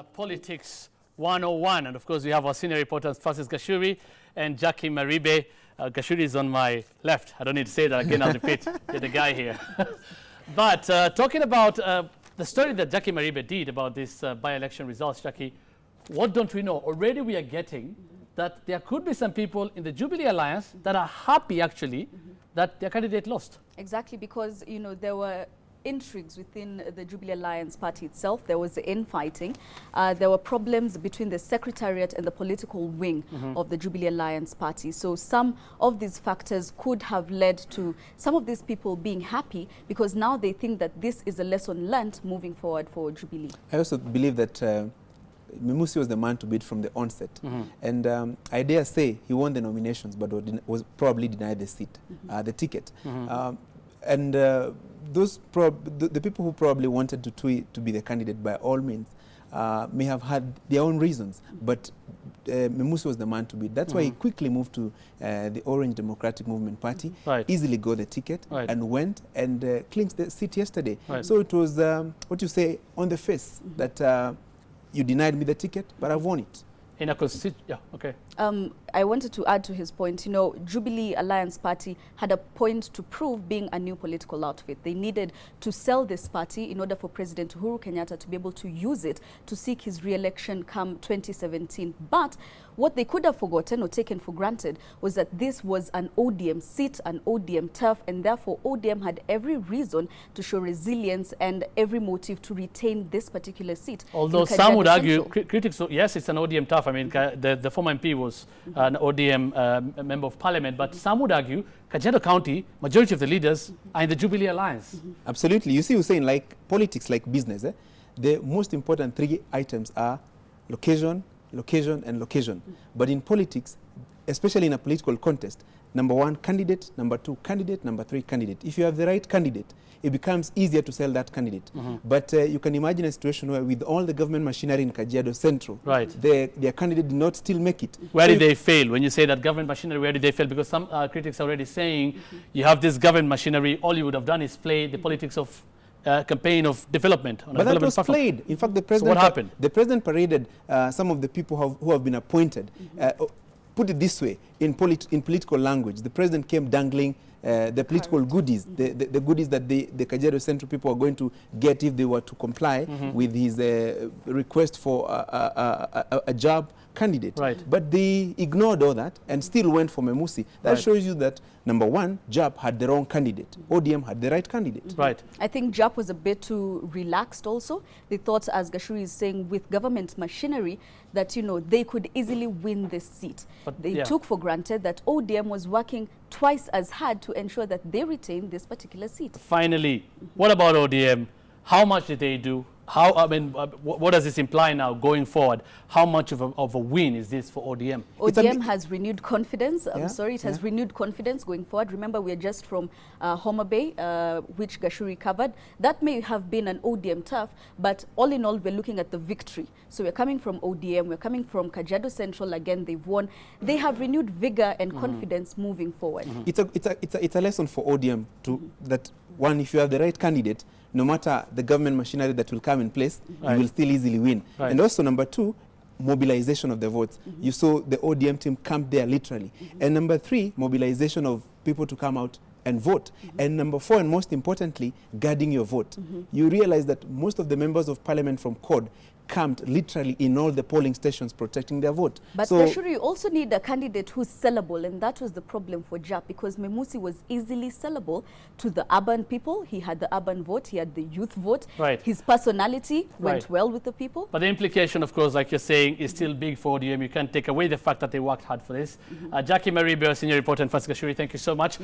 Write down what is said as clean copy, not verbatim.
Politics 101, and of course we have our senior reporters Francis Gashuri and Jackie Maribe. Gashuri is on my left. I don't need to say that again, I'll repeat. You're the guy here. But talking about the story that Jackie Maribe did about this by-election results, Jackie, what don't we know? Already we are getting that there could be some people in the Jubilee Alliance that are happy actually that their candidate lost. Exactly, because there were intrigues within the Jubilee Alliance party itself. There was infighting. There were problems between the secretariat and the political wing of the Jubilee Alliance party. So some of these factors could have led to some of these people being happy because now they think that this is a lesson learned moving forward for Jubilee. I also believe that Memusi was the man to beat from the onset. And I dare say he won the nominations but was probably denied the seat, the ticket. Those the people who probably wanted to be the candidate by all means may have had their own reasons, but Memusi was the man to beat. That's why he quickly moved to the Orange Democratic Movement Party, easily got the ticket, and went and clinched the seat yesterday. So it was, what you say, on the face that you denied me the ticket, but I've won it. In a yeah, okay. I wanted to add to his point, Jubilee Alliance Party had a point to prove being a new political outfit. They needed to sell this party in order for President Uhuru Kenyatta to be able to use it to seek his re-election come 2017. But what they could have forgotten or taken for granted was that this was an ODM seat, an ODM turf, and therefore ODM had every reason to show resilience and every motive to retain this particular seat. Although some would argue, critics, yes, it's an ODM turf. I mean, the former MP was an ODM member of parliament, but some would argue Kajiado County, majority of the leaders are in the Jubilee Alliance. Absolutely. You see, you're saying like politics, like business, the most important three items are location, location, and location. But in politics, especially in a political contest, number one, candidate, number two, candidate, number three, candidate. If you have the right candidate, it becomes easier to sell that candidate. But you can imagine a situation where with all the government machinery in Kajiado Central, their candidate did not still make it. Where did they fail? When you say that government machinery, where did they fail? Because some critics are already saying you have this government machinery, all you would have done is play the politics of campaign of development. But that was played. In fact, the president, so what happened? The president paraded some of the people who have been appointed. Put it this way, in political language, the president came dangling the political goodies, the goodies that the Kajiado Central people are going to get if they were to comply with his request for a job candidate. But they ignored all that and still went for Memusi. That shows you that, number one, JAP had the wrong candidate. ODM had the right candidate. I think JAP was a bit too relaxed also. They thought, as Gashuri is saying, with government machinery, that, they could easily win this seat. But they took for granted that ODM was working twice as hard to ensure that they retain this particular seat. Finally, what about ODM? How much did they do? What does this imply now going forward? How much of a win is this for ODM? ODM has renewed confidence. It has renewed confidence going forward. Remember, we are just from Homa Bay, which Gashuri covered. That may have been an ODM turf, but all in all, we're looking at the victory. So we're coming from ODM, we're coming from Kajiado Central. Again, they've won. They have renewed vigor and confidence moving forward. It's a lesson for ODM that one, if you have the right candidate, no matter the government machinery that will come in place, you will still easily win. And also, number two, mobilization of the votes. You saw the ODM team camp there literally. And number three, mobilization of people to come out and vote. And number four, and most importantly, guarding your vote. You realize that most of the members of parliament from CORD camped literally in all the polling stations protecting their vote. But Gashuri, you also need a candidate who's sellable, and that was the problem for JAP, because Memusi was easily sellable to the urban people. He had the urban vote, he had the youth vote. His personality went well with the people. But the implication, of course, like you're saying, is still big for ODM. You can't take away the fact that they worked hard for this. Jackie Maribe, senior reporter, and Francis Gashuri, thank you so much.